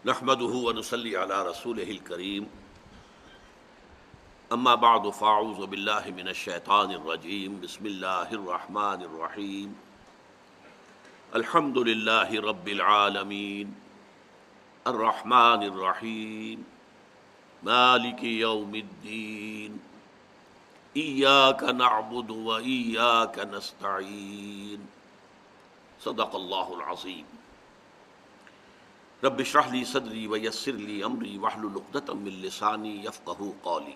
نحمده ونصلي على رسوله الكريم اما بعد فاعوذ بالله من الشيطان الرجيم بسم الله الرحمن الرحيم الحمد لله رب العالمين الرحمن الرحيم مالك يوم الدين إياك نعبد وإياك نستعين صدق الله العظيم رب اشرح لي صدري ويسر لي امري واحلل عقدة من لساني يفقهوا قولي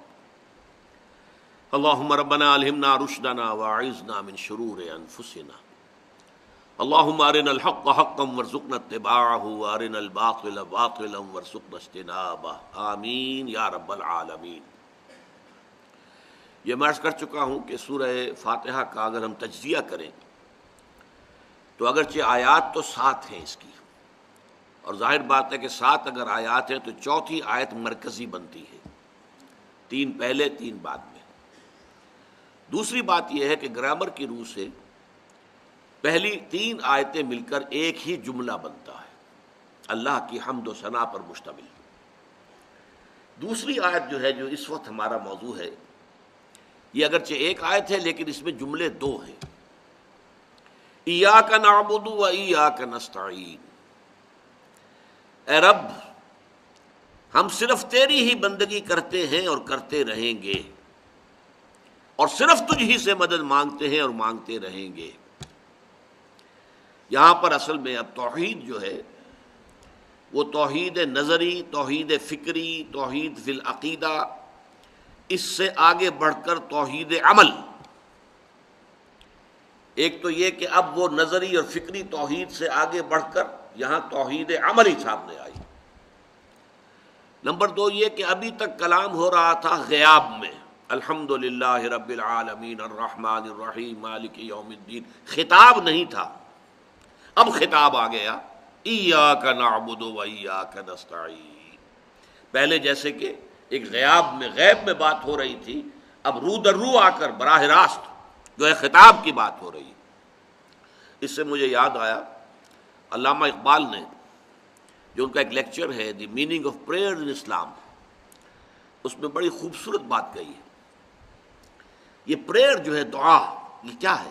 اللهم ربنا الهمنا رشدنا واعذنا من شرور انفسنا اللهم ارنا الحق حقا وارزقنا اتباعه وارنا الباطل باطلا وارزقنا اجتنابه آمین یا رب العالمین۔ یہ میں عرض کر چکا ہوں کہ سورہ فاتحہ کا اگر ہم تجزیہ کریں تو اگرچہ آیات تو 7 ہیں اس کی، اور ظاہر بات ہے کہ 7 اگر آیات ہیں تو چوتھی آیت مرکزی بنتی ہے، 3 پہلے 3 بعد میں۔ دوسری بات یہ ہے کہ گرامر کی روح سے پہلی 3 آیتیں مل کر ایک ہی جملہ بنتا ہے، اللہ کی حمد و ثنا پر مشتمل۔ دوسری آیت جو ہے، جو اس وقت ہمارا موضوع ہے، یہ اگرچہ ایک آیت ہے لیکن اس میں جملے 2 ہیں۔ ایاک نعبد و ایاک نستعین، اے رب ہم صرف تیری ہی بندگی کرتے ہیں اور کرتے رہیں گے، اور صرف تجھ ہی سے مدد مانگتے ہیں اور مانگتے رہیں گے۔ یہاں پر اصل میں اب توحید جو ہے وہ توحید نظری، توحید فکری، توحید فی العقیدہ، اس سے آگے بڑھ کر توحید عمل۔ ایک تو یہ کہ اب وہ نظری اور فکری توحید سے آگے بڑھ کر یہاں توحید عملی سامنے آئی۔ نمبر 2 یہ کہ ابھی تک کلام ہو رہا تھا غیاب میں، الحمدللہ رب العالمین الرحمن الرحیم مالک یوم الدین، خطاب نہیں تھا، اب خطاب آ گیا، ایاک نعبد و ایاک نستعین۔ پہلے جیسے کہ ایک غیب میں بات ہو رہی تھی، اب رو در رو آ کر براہ راست جو ہے خطاب کی بات ہو رہی ہے۔ اس سے مجھے یاد آیا علامہ اقبال نے جو ان کا ایک لیکچر ہے دی میننگ آف پریئر ان اسلام، اس میں بڑی خوبصورت بات کہی ہے۔ یہ پریئر جو ہے، دعا، یہ کیا ہے؟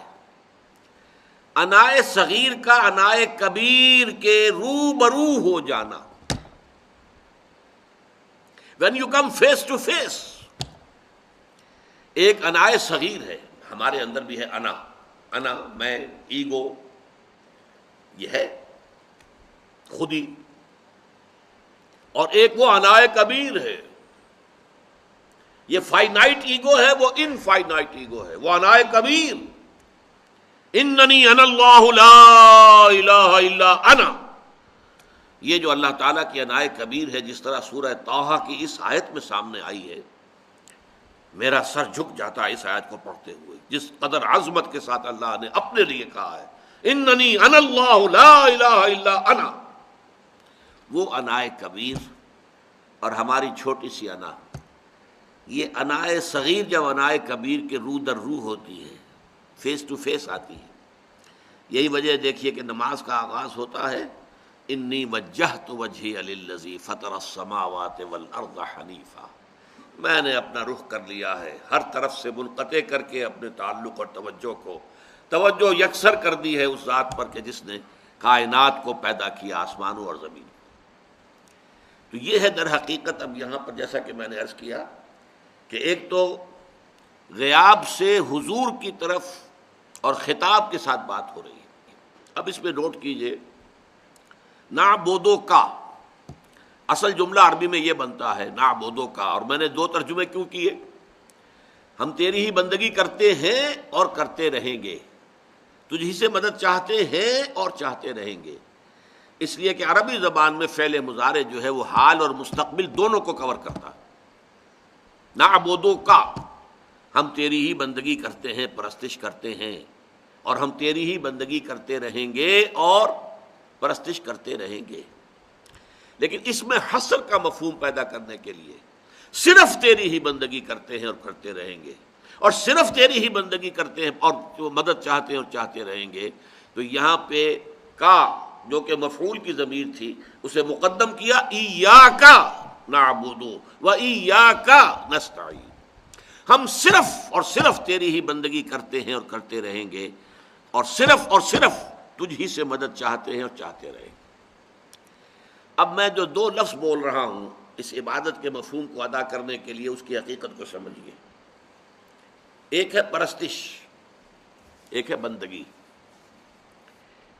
انائے صغیر کا انائے کبیر کے روبرو ہو جانا، when you come face to face۔ ایک انائے صغیر ہے، ہمارے اندر بھی ہے انا، میں، ایگو، یہ ہے خودی، اور ایک وہ انائے کبیر ہے، یہ فائنائٹ ایگو ہے، وہ انفائنائٹ ایگو ہے، وہ انائے کبیر، اننی انا اللہ لا الہ الا انا۔ یہ جو اللہ تعالیٰ کی انائے کبیر ہے، جس طرح سورہ طٰہٰ کی اس آیت میں سامنے آئی ہے، میرا سر جھک جاتا ہے اس آیت کو پڑھتے ہوئے، جس قدر عظمت کے ساتھ اللہ نے اپنے لیے کہا ہے، اننی انا اللہ لا الہ الا انا۔ وہ انائے کبیر اور ہماری چھوٹی سی انا، یہ انائے صغیر جب انائے کبیر کے رو در رو ہوتی ہے، فیس ٹو فیس آتی ہے۔ یہی وجہ دیکھیے کہ نماز کا آغاز ہوتا ہے، انی وجہت وجہی للذی فطر السماوات والارض حنیفا، میں نے اپنا رخ کر لیا ہے، ہر طرف سے منقطع کر کے اپنے تعلق اور توجہ یکسر کر دی ہے اس ذات پر کہ جس نے کائنات کو پیدا کیا، آسمانوں اور زمین۔ تو یہ ہے در حقیقت اب یہاں پر جیسا کہ میں نے عرض کیا کہ ایک تو غیاب سے حضور کی طرف اور خطاب کے ساتھ بات ہو رہی ہے۔ اب اس میں نوٹ کیجئے، نعبدو کا اصل جملہ عربی میں یہ بنتا ہے، نعبدو کا، اور میں نے 2 ترجمے کیوں کیے؟ ہم تیری ہی بندگی کرتے ہیں اور کرتے رہیں گے، تجھ ہی سے مدد چاہتے ہیں اور چاہتے رہیں گے، اس لیے کہ عربی زبان میں فعل مضارع جو ہے وہ حال اور مستقبل دونوں کو کور کرتا ہے۔ نعبدو کا، ہم تیری ہی بندگی کرتے ہیں، پرستش کرتے ہیں، اور ہم تیری ہی بندگی کرتے رہیں گے اور پرستش کرتے رہیں گے۔ لیکن اس میں حصر کا مفہوم پیدا کرنے کے لیے صرف تیری ہی بندگی کرتے ہیں اور کرتے رہیں گے، اور صرف تیری ہی بندگی کرتے ہیں اور مدد چاہتے ہیں اور چاہتے رہیں گے، تو یہاں پہ کا جو کہ مفعول کی ضمیر تھی اسے مقدم کیا ایاک نعبد و ایاک نستعین، ہم صرف اور صرف تیری ہی بندگی کرتے ہیں اور کرتے رہیں گے، اور صرف تجھ ہی سے مدد چاہتے ہیں اور چاہتے رہیں گے۔ اب میں جو دو لفظ بول رہا ہوں اس عبادت کے مفہوم کو ادا کرنے کے لیے اس کی حقیقت کو سمجھیے۔ ایک ہے پرستش، ایک ہے بندگی۔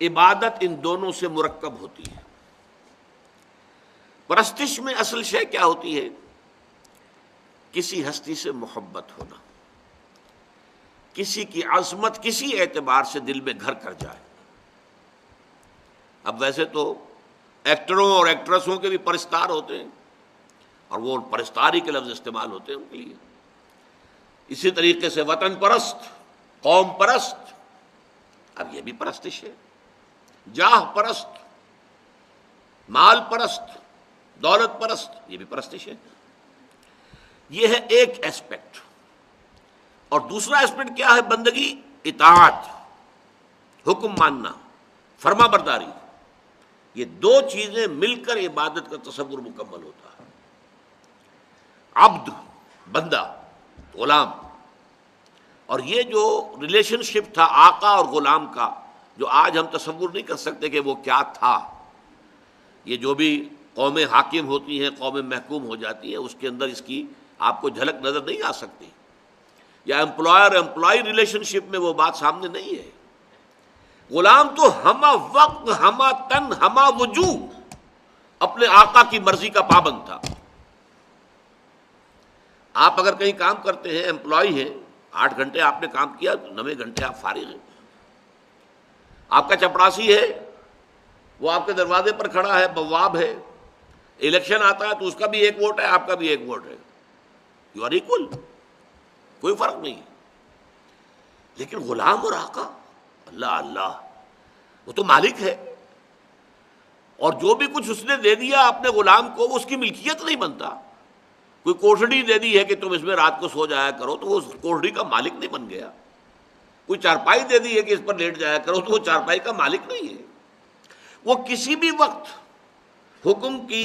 عبادت ان دونوں سے مرکب ہوتی ہے۔ پرستش میں اصل شے کیا ہوتی ہے؟ کسی ہستی سے محبت ہونا، کسی کی عظمت کسی اعتبار سے دل میں گھر کر جائے۔ اب ویسے تو ایکٹروں اور ایکٹریسوں کے بھی پرستار ہوتے ہیں، اور وہ پرستاری کے لفظ استعمال ہوتے ہیں ان کے لیے۔ اسی طریقے سے وطن پرست، قوم پرست، اب یہ بھی پرستش ہے۔ جاہ پرست، مال پرست، دولت پرست، یہ بھی پرستش ہے۔ یہ ہے ایک ایسپیکٹ۔ اور دوسرا ایسپیکٹ کیا ہے؟ بندگی، اطاعت، حکم ماننا، فرما برداری۔ یہ دو چیزیں مل کر عبادت کا تصور مکمل ہوتا ہے۔ عبد، بندہ، غلام، اور یہ جو ریلیشن شپ تھا آقا اور غلام کا، جو آج ہم تصور نہیں کر سکتے کہ وہ کیا تھا۔ یہ جو بھی قومیں حاکم ہوتی ہیں، قومیں محکوم ہو جاتی ہیں، اس کے اندر اس کی آپ کو جھلک نظر نہیں آ سکتی، یا امپلائر امپلائی ریلیشن شپ میں وہ بات سامنے نہیں ہے۔ غلام تو ہمہ وقت، ہمہ تن، ہمہ وجوہ اپنے آقا کی مرضی کا پابند تھا۔ آپ اگر کہیں کام کرتے ہیں، امپلائی ہیں، 8 گھنٹے آپ نے کام کیا، 9 گھنٹے آپ فارغ ہیں۔ آپ کا چپڑاسی ہے، وہ آپ کے دروازے پر کھڑا ہے، بواب ہے، الیکشن آتا ہے تو اس کا بھی ایک ووٹ ہے، آپ کا بھی ایک ووٹ ہے، یو آر ایکول، کوئی فرق نہیں۔ لیکن غلام اور آقا، اللہ اللہ، وہ تو مالک ہے، اور جو بھی کچھ اس نے دے دیا اپنے غلام کو وہ اس کی ملکیت نہیں بنتا۔ کوئی کوٹھڑی دے دی ہے کہ تم اس میں رات کو سو جایا کرو تو وہ اس کوٹھڑی کا مالک نہیں بن گیا۔ کوئی چارپائی دے دی ہے کہ اس پر لیٹ جایا کرو تو وہ چارپائی کا مالک نہیں ہے۔ وہ کسی بھی وقت حکم کی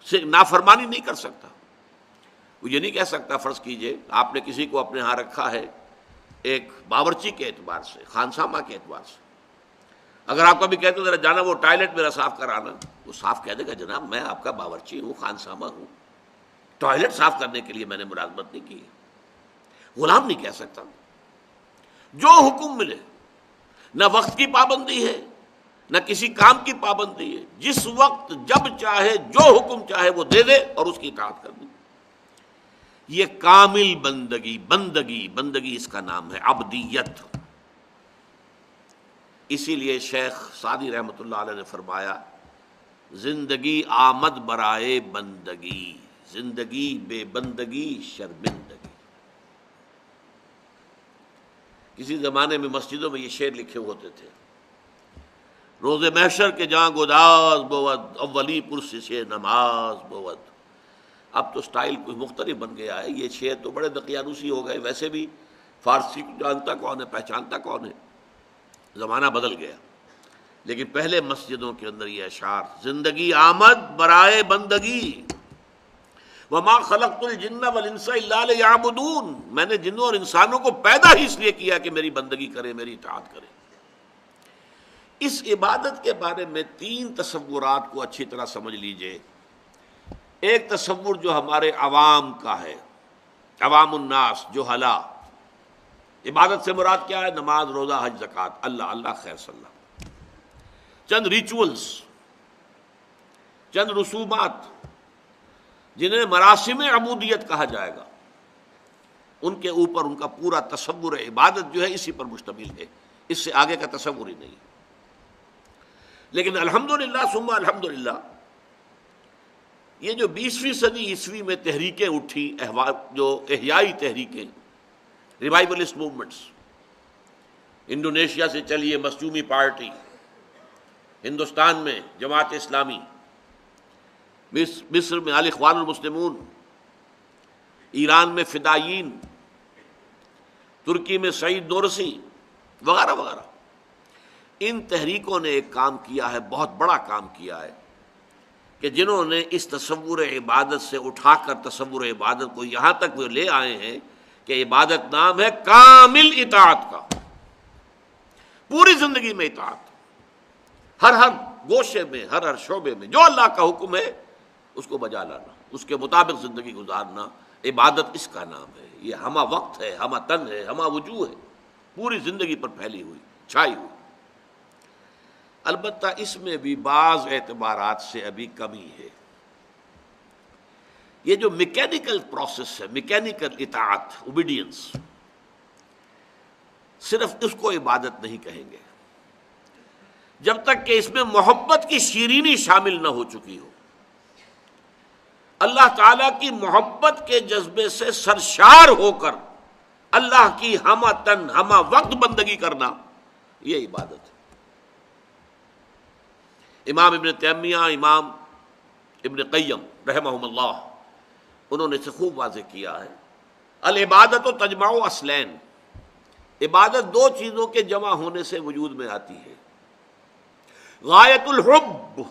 سے نافرمانی نہیں کر سکتا۔ وہ یہ نہیں کہہ سکتا، فرض کیجئے آپ نے کسی کو اپنے ہاں رکھا ہے ایک باورچی کے اعتبار سے، خانسامہ کے اعتبار سے، اگر آپ کبھی کہتے ذرا جانا وہ ٹوائلٹ میرا صاف کرانا، وہ صاف کہہ دے گا جناب میں آپ کا باورچی ہوں، خانسامہ ہوں، ٹوائلٹ صاف کرنے کے لیے میں نے ملازمت نہیں کی۔ غلام نہیں کہہ سکتا۔ جو حکم ملے، نہ وقت کی پابندی ہے نہ کسی کام کی پابندی ہے، جس وقت جب چاہے جو حکم چاہے وہ دے دے اور اس کی اطاعت کر دے۔ یہ کامل بندگی اس کا نام ہے، عبدیت۔ اسی لیے شیخ سعدی رحمۃ اللہ علیہ نے فرمایا، زندگی آمد برائے بندگی، زندگی بے بندگی شرمندگی۔ کسی زمانے میں مسجدوں میں یہ شعر لکھے ہوتے تھے، روز محشر کے جاں گداز بود، اولی پرسش نماز بود۔ اب تو سٹائل کچھ مختلف بن گیا ہے، یہ شعر تو بڑے دقیانوسی ہو گئے، ویسے بھی فارسی جانتا کون ہے، پہچانتا کون ہے، زمانہ بدل گیا۔ لیکن پہلے مسجدوں کے اندر یہ اشعار، زندگی آمد برائے بندگی، وما خلقت الجن والانس الا لیعبدون، میں نے جنوں اور انسانوں کو پیدا ہی اس لیے کیا کہ میری بندگی کرے، میری اطاعت کرے۔ اس عبادت کے بارے میں 3 تصورات کو اچھی طرح سمجھ لیجئے۔ ایک تصور جو ہمارے عوام کا ہے، عوام الناس، جہلا، عبادت سے مراد کیا ہے؟ نماز، روزہ، حج، زکوٰۃ، اللہ اللہ خیر صلی اللہ، چند ریچولز، چند رسومات جنہیں مراسم عبودیت کہا جائے گا، ان کے اوپر ان کا پورا تصور عبادت جو ہے اسی پر مشتمل ہے، اس سے آگے کا تصور ہی نہیں۔ لیکن الحمدللہ ثم الحمدللہ، یہ جو 20ویں صدی عیسوی میں تحریکیں اٹھی، جو احیائی تحریکیں، ریوائولسٹ موومنٹس، انڈونیشیا سے چلیے مخزومی پارٹی، ہندوستان میں جماعت اسلامی، مصر میں الاخوان المسلمون، ایران میں فدائیین، ترکی میں سعید نورسی وغیرہ وغیرہ، ان تحریکوں نے ایک کام کیا ہے، بہت بڑا کام کیا ہے، کہ جنہوں نے اس تصور عبادت سے اٹھا کر تصور عبادت کو یہاں تک وہ لے آئے ہیں کہ عبادت نام ہے کامل اطاعت کا، پوری زندگی میں اطاعت، ہر گوشے میں، ہر شعبے میں جو اللہ کا حکم ہے اس کو بجا لانا، اس کے مطابق زندگی گزارنا، عبادت اس کا نام ہے۔ یہ ہمہ وقت ہے، ہمہ تن ہے، ہمہ وجوہ ہے، پوری زندگی پر پھیلی ہوئی، چھائی ہوئی۔ البتہ اس میں بھی بعض اعتبارات سے ابھی کمی ہے۔ یہ جو میکینیکل پروسیس ہے، میکینیکل اطاعت، اوبیڈینس، صرف اس کو عبادت نہیں کہیں گے جب تک کہ اس میں محبت کی شیرینی شامل نہ ہو چکی ہو۔ اللہ تعالیٰ کی محبت کے جذبے سے سرشار ہو کر اللہ کی ہمہ تن ہمہ وقت بندگی کرنا، یہ عبادت ہے۔ امام ابن تیمیہ، امام ابن قیم رحمہم اللہ، انہوں نے اسے خوب واضح کیا ہے۔ العبادت و تجمع اصلین، عبادت دو چیزوں کے جمع ہونے سے وجود میں آتی ہے۔ غایت الحب،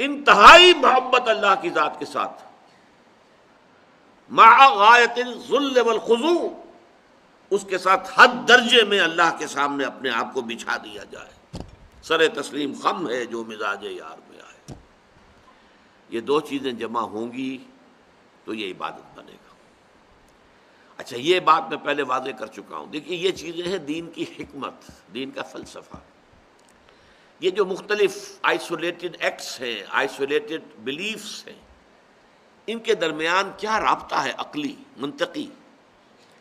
انتہائی محبت اللہ کی ذات کے ساتھ، مع غایت الذل والخضوع، اس کے ساتھ حد درجے میں اللہ کے سامنے اپنے آپ کو بچھا دیا جائے، سر تسلیم خم ہے جو مزاج یار میں آئے۔ یہ دو چیزیں جمع ہوں گی تو یہ عبادت بنے گا۔ اچھا، یہ بات میں پہلے واضح کر چکا ہوں۔ دیکھیے، یہ چیزیں ہیں دین کی حکمت، دین کا فلسفہ۔ یہ جو مختلف آئسولیٹڈ ایکٹس ہیں، آئسولیٹڈ بلیفس ہیں، ان کے درمیان کیا رابطہ ہے عقلی، منطقی؟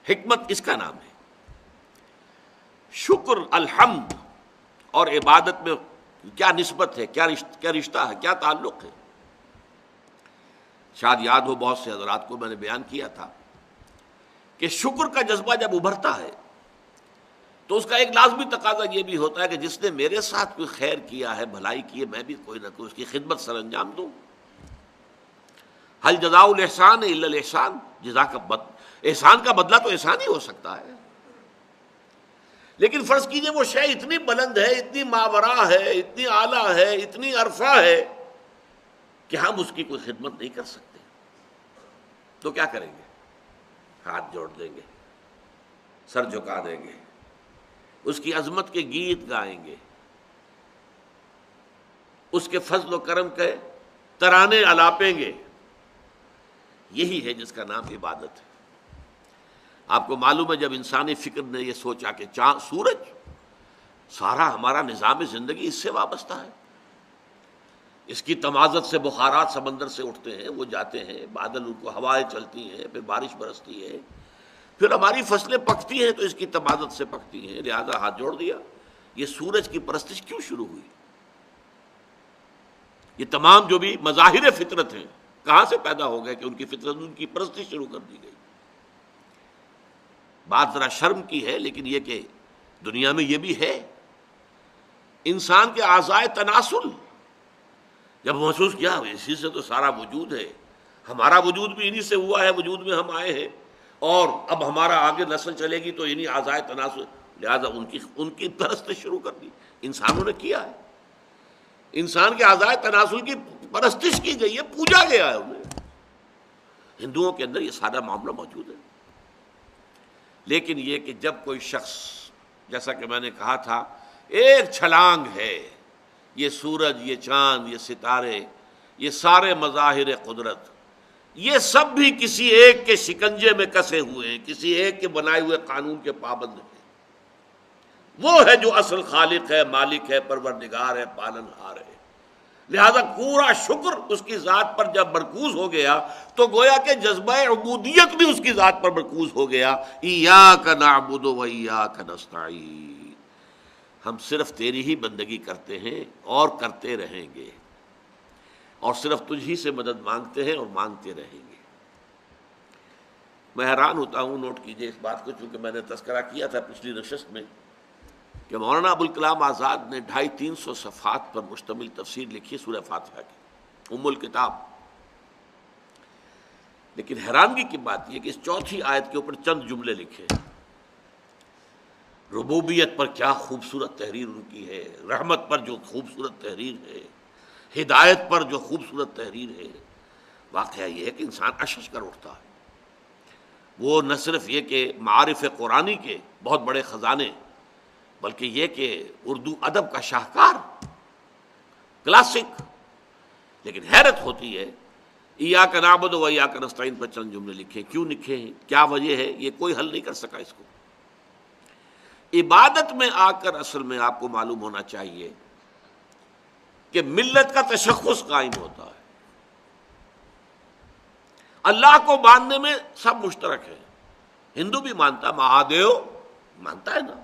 حکمت اس کا نام ہے۔ شکر، الحمد اور عبادت میں کیا نسبت ہے، کیا رشتہ ہے، کیا تعلق ہے؟ شاید یاد ہو بہت سے حضرات کو میں نے بیان کیا تھا کہ شکر کا جذبہ جب ابھرتا ہے تو اس کا ایک لازمی تقاضا یہ بھی ہوتا ہے کہ جس نے میرے ساتھ کوئی خیر کیا ہے، بھلائی کی ہے، میں بھی کوئی نہ کوئی اس کی خدمت سر انجام دوں۔ حل جزاء الاحسان الا الاحسان، احسان کا بدلہ تو احسان ہی ہو سکتا ہے، لیکن فرض کیجئے وہ شے اتنی بلند ہے، اتنی ماوراء ہے، اتنی اعلیٰ ہے، اتنی عرفہ ہے کہ ہم اس کی کوئی خدمت نہیں کر سکتے، تو کیا کریں گے؟ ہاتھ جوڑ دیں گے، سر جھکا دیں گے، اس کی عظمت کے گیت گائیں گے، اس کے فضل و کرم کے ترانے الاپیں گے۔ یہی ہے جس کا نام عبادت ہے۔ آپ کو معلوم ہے جب انسانی فکر نے یہ سوچا کہ چاند، سورج، سارا ہمارا نظام زندگی اس سے وابستہ ہے، اس کی تمازت سے بخارات سمندر سے اٹھتے ہیں، وہ جاتے ہیں، بادل ان کو ہوائیں چلتی ہیں، پھر بارش برستی ہے، پھر ہماری فصلیں پکتی ہیں تو اس کی تمازت سے پکتی ہیں، لہذا ہاتھ جوڑ دیا۔ یہ سورج کی پرستش کیوں شروع ہوئی؟ یہ تمام جو بھی مظاہر فطرت ہیں کہاں سے پیدا ہو گئے کہ ان کی فطرت، ان کی پرستش شروع کر دی گئی؟ بات ذرا شرم کی ہے، لیکن یہ کہ دنیا میں یہ بھی ہے۔ انسان کے اعضائے تناسل جب محسوس کیا اسی سے تو سارا وجود ہے، ہمارا وجود بھی انہی سے ہوا ہے، وجود میں ہم آئے ہیں، اور اب ہمارا آگے نسل چلے گی تو انہی اعضائے تناسل، لہذا ان کی پرستش شروع کر دی۔ انسانوں نے کیا ہے، انسان کے اعضائے تناسل کی پرستش کی گئی ہے، پوجا گیا ہے انہیں۔ ہندوؤں کے اندر یہ سارا معاملہ موجود ہے۔ لیکن یہ کہ جب کوئی شخص، جیسا کہ میں نے کہا تھا، ایک چھلانگ ہے، یہ سورج، یہ چاند، یہ ستارے، یہ سارے مظاہر قدرت، یہ سب بھی کسی ایک کے شکنجے میں کسے ہوئے ہیں، کسی ایک کے بنائے ہوئے قانون کے پابند ہیں۔ وہ ہے جو اصل خالق ہے، مالک ہے، پروردگار ہے، پالن ہار ہے۔ لہذا پورا شکر اس کی ذات پر جب مرکوز ہو گیا تو گویا کہ جذبہ عبودیت بھی اس کی ذات پر مرکوز ہو گیا۔ ایاک نعبد و ایاک نستعین، ہم صرف تیری ہی بندگی کرتے ہیں اور کرتے رہیں گے، اور صرف تجھ ہی سے مدد مانگتے ہیں اور مانگتے رہیں گے۔ میں حیران ہوتا ہوں، نوٹ کیجئے اس بات کو، چونکہ میں نے تذکرہ کیا تھا پچھلی نشست میں کہ مولانا ابوالکلام آزاد نے 250-300 صفحات پر مشتمل تفسیر لکھی سورہ فاتحہ کی، ام الکتاب۔ لیکن حیرانگی کی بات یہ کہ اس چوتھی آیت کے اوپر چند جملے لکھے ہیں۔ ربوبیت پر کیا خوبصورت تحریر ان کی ہے، رحمت پر جو خوبصورت تحریر ہے، ہدایت پر جو خوبصورت تحریر ہے۔ واقعہ یہ ہے کہ انسان اشش کر اٹھتا ہے۔ وہ نہ صرف یہ کہ معارف قرآنی کے بہت بڑے خزانے، بلکہ یہ کہ اردو ادب کا شاہکار، کلاسک۔ لیکن حیرت ہوتی ہے، ایاک نعبد و ایاک نستعین پر چند جملے لکھے، کیوں لکھے ہیں، کیا وجہ ہے، یہ کوئی حل نہیں کر سکا اس کو۔ عبادت میں آ کر اصل میں آپ کو معلوم ہونا چاہیے کہ ملت کا تشخص قائم ہوتا ہے۔ اللہ کو ماننے میں سب مشترک ہے، ہندو بھی مانتا، مہادیو مانتا ہے نا،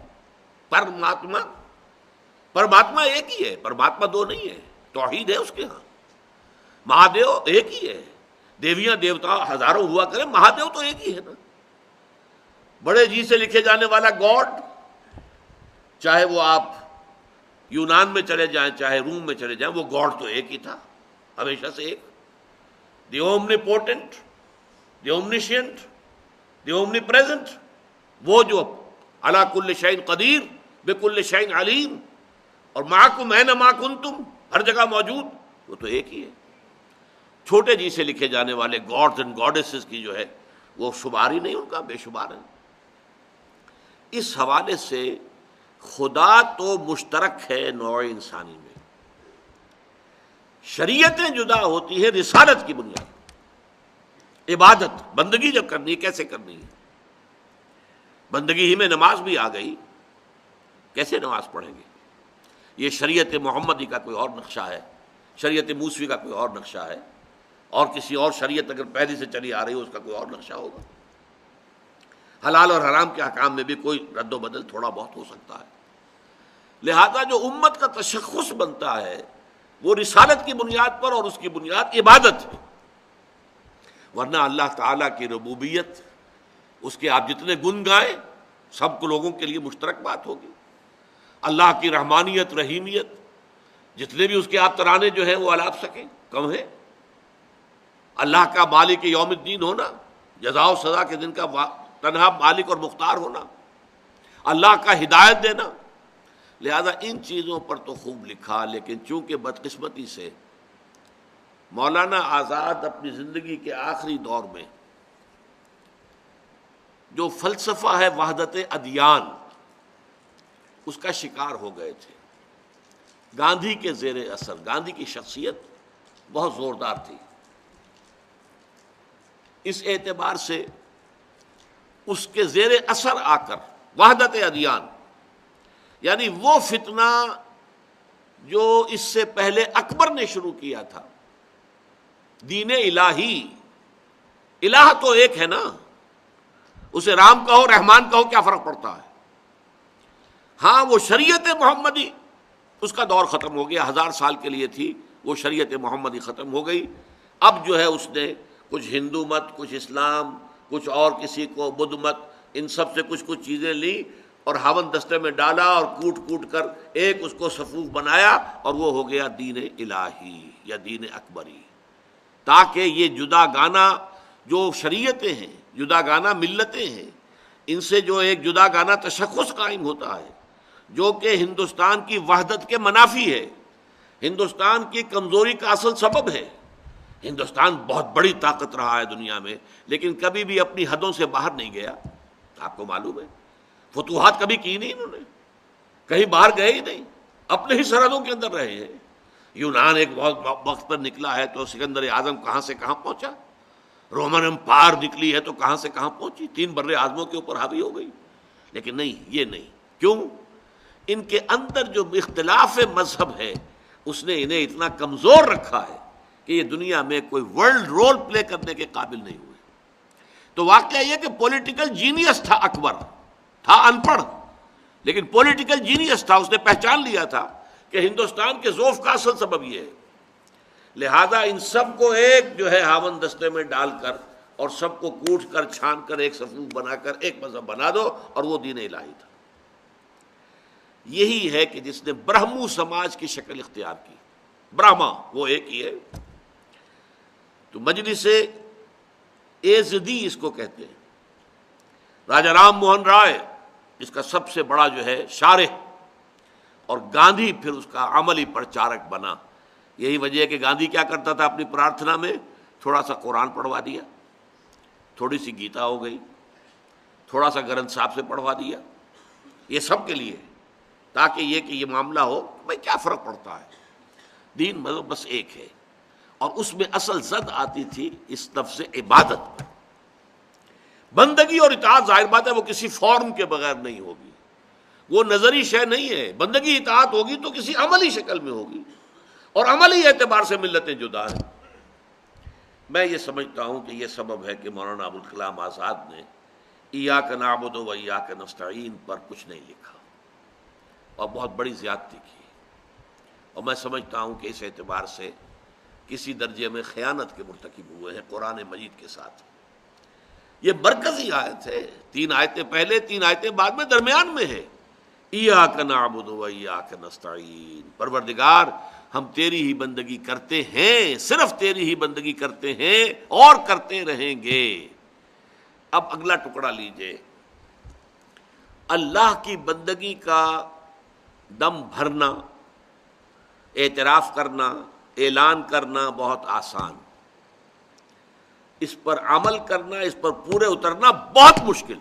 پرماتما ایک ہی ہے، پرماتما دو نہیں ہے، توحید ہے اس کے ہاں۔ مہادیو ایک ہی ہے، دیویاں دیوتا ہزاروں ہوا کرے، مہادیو تو ایک ہی ہے نا۔ بڑے جی سے لکھے جانے والا گاڈ، چاہے وہ آپ یونان میں چلے جائیں چاہے روم میں چلے جائیں، وہ گاڈ تو ایک ہی تھا ہمیشہ سے ایک۔ دی اومنیپوٹنٹ، دی اومنیشینٹ، دی اومنی پریزنٹ، وہ جو علی کل شیء قدیر بکل شیء علیم، اور معکم اینما کنتم، ہر جگہ موجود، وہ تو ایک ہی ہے۔ چھوٹے جی سے لکھے جانے والے گاڈز اینڈ گاڈیسز کی جو ہے وہ شمار ہی نہیں ان کا، بے شمار ہے۔ اس حوالے سے خدا تو مشترک ہے نوع انسانی میں، شریعتیں جدا ہوتی ہیں رسالت کی بنیاد۔ عبادت، بندگی جب کرنی ہے، کیسے کرنی ہے؟ بندگی ہی میں نماز بھی آ گئی، کیسے نماز پڑھیں گے؟ یہ شریعت محمدی کا کوئی اور نقشہ ہے، شریعت موسوی کا کوئی اور نقشہ ہے، اور کسی اور شریعت اگر پہلے سے چلی آ رہی ہو اس کا کوئی اور نقشہ ہوگا۔ حلال اور حرام کے احکام میں بھی کوئی رد و بدل تھوڑا بہت ہو سکتا ہے۔ لہذا جو امت کا تشخص بنتا ہے وہ رسالت کی بنیاد پر، اور اس کی بنیاد عبادت ہے۔ ورنہ اللہ تعالیٰ کی ربوبیت، اس کے آپ جتنے گن گائیں سب کو لوگوں کے لیے مشترک بات ہوگی۔ اللہ کی رحمانیت، رحیمیت، جتنے بھی اس کے آپ ترانے جو ہیں وہ الاپ سکیں کم ہے۔ اللہ کا مالک یوم الدین ہونا، جزا و سزا کے دن کا تنہا مالک اور مختار ہونا، اللہ کا ہدایت دینا۔ لہذا ان چیزوں پر تو خوب لکھا، لیکن چونکہ بدقسمتی سے مولانا آزاد اپنی زندگی کے آخری دور میں جو فلسفہ ہے وحدت ادیان، اس کا شکار ہو گئے تھے۔ گاندھی کے زیر اثر، گاندھی کی شخصیت بہت زوردار تھی، اس اعتبار سے اس کے زیر اثر آ کر وحدت ادیان، یعنی وہ فتنہ جو اس سے پہلے اکبر نے شروع کیا تھا، دین الہی، الہ تو ایک ہے نا، اسے رام کہو رحمان کہو کیا فرق پڑتا ہے؟ ہاں وہ شریعت محمدی، اس کا دور ختم ہو گیا، 1000 سال کے لیے تھی وہ شریعت محمدی ختم ہو گئی۔ اب جو ہے اس نے کچھ ہندو مت، کچھ اسلام، کچھ اور کسی کو بدھ مت، ان سب سے کچھ چیزیں لی اور ہاون دستے میں ڈالا اور کوٹ کوٹ کر ایک اس کو صفوف بنایا، اور وہ ہو گیا دین الہی یا دین اکبری۔ تاکہ یہ جدا گانا جو شریعتیں ہیں، جدا گانا ملتیں ہیں، ان سے جو ایک جدا گانا تشخص قائم ہوتا ہے جو کہ ہندوستان کی وحدت کے منافی ہے، ہندوستان کی کمزوری کا اصل سبب ہے۔ ہندوستان بہت بڑی طاقت رہا ہے دنیا میں، لیکن کبھی بھی اپنی حدوں سے باہر نہیں گیا، آپ کو معلوم ہے۔ فتوحات کبھی کی نہیں انہوں نے، کہیں باہر گئے ہی نہیں، اپنے ہی سرحدوں کے اندر رہے ہیں۔ یونان ایک بہت وقت پر نکلا ہے تو سکندر اعظم کہاں سے کہاں پہنچا، رومن امپائر نکلی ہے تو کہاں سے کہاں پہنچی، 3 بر اعظموں کے اوپر حاوی ہو گئی۔ لیکن نہیں، یہ نہیں، کیوں؟ ان کے اندر جو اختلاف مذہب ہے اس نے انہیں اتنا کمزور رکھا ہے کہ یہ دنیا میں کوئی ورلڈ رول پلے کرنے کے قابل نہیں ہوئے۔ تو واقعہ یہ کہ پولیٹیکل جینیس تھا اکبر، تھا ان پڑھ لیکن پولیٹیکل جینیس تھا، اس نے پہچان لیا تھا کہ ہندوستان کے ضعف کا اصل سبب یہ ہے۔ لہذا ان سب کو ایک جو ہے ہاون دستے میں ڈال کر اور سب کو کوٹ کر چھان کر ایک صفوف بنا کر ایک مذہب بنا دو، اور وہ دین الہی تھا۔ یہی ہے کہ جس نے برہمو سماج کی شکل اختیار کی، برہما وہ ایک ہی ہے۔ تو مجلس ایزدی اس کو کہتے ہیں۔ راجا رام موہن رائے اس کا سب سے بڑا جو ہے شارح، اور گاندھی پھر اس کا عملی پرچارک بنا۔ یہی وجہ ہے کہ گاندھی کیا کرتا تھا اپنی پرارتھنا میں، تھوڑا سا قرآن پڑھوا دیا، تھوڑی سی گیتا ہو گئی، تھوڑا سا گرنتھ صاحب سے پڑھوا دیا، یہ سب کے لیے، تاکہ یہ معاملہ ہو بھائی کیا فرق پڑتا ہے، دین مذہب بس ایک ہے۔ اور اس میں اصل زد آتی تھی اس لفظ عبادت پر۔ بندگی اور اطاعت ظاہر بات ہے وہ کسی فارم کے بغیر نہیں ہوگی، وہ نظری شے نہیں ہے۔ بندگی اطاعت ہوگی تو کسی عملی شکل میں ہوگی، اور عملی اعتبار سے ملتیں جدا ہیں۔ میں یہ سمجھتا ہوں کہ یہ سبب ہے کہ مولانا ابوالکلام آزاد نے ایاک نعبد و ایاک نستعین پر کچھ نہیں لکھا، اور بہت بڑی زیادتی کی، اور میں سمجھتا ہوں کہ اس اعتبار سے کسی درجے میں خیانت کے مرتکب ہوئے ہیں قرآن مجید کے ساتھ۔ یہ مرکزی آیت ہے، 3 آیتیں پہلے 3 آیتیں بعد میں درمیان میں ہے۔ ایاک نعبد و ایاک نستعین، پروردگار ہم تیری ہی بندگی کرتے ہیں، صرف تیری ہی بندگی کرتے ہیں اور کرتے رہیں گے۔ اب اگلا ٹکڑا لیجئے، اللہ کی بندگی کا دم بھرنا، اعتراف کرنا، اعلان کرنا بہت آسان، اس پر عمل کرنا، اس پر پورے اترنا بہت مشکل۔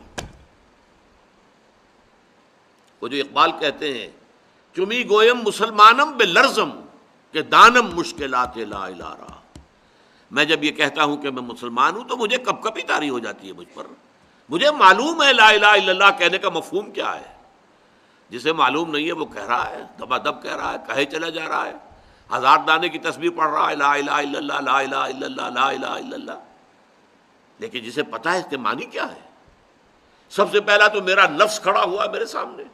وہ جو اقبال کہتے ہیں چمی گویم مسلمانم بے لرزم کہ دانم مشکلات لا الہ را، میں جب یہ کہتا ہوں کہ میں مسلمان ہوں تو مجھے کب کبھی طاری ہو جاتی ہے مجھ پر، مجھے معلوم ہے لا الہ الا اللہ کہنے کا مفہوم کیا ہے، جسے معلوم نہیں ہے وہ کہہ رہا ہے، دبا دب کہہ رہا ہے، کہے چلا جا رہا ہے، 1000 دانے کی تسبیح پڑھ رہا ہے، لا الہ الا اللہ لا الہ الا اللہ لا الہ الا اللہ، لیکن جسے پتا ہے اس کے معنی کیا ہے۔ سب سے پہلا تو میرا نفس کھڑا ہوا میرے سامنے،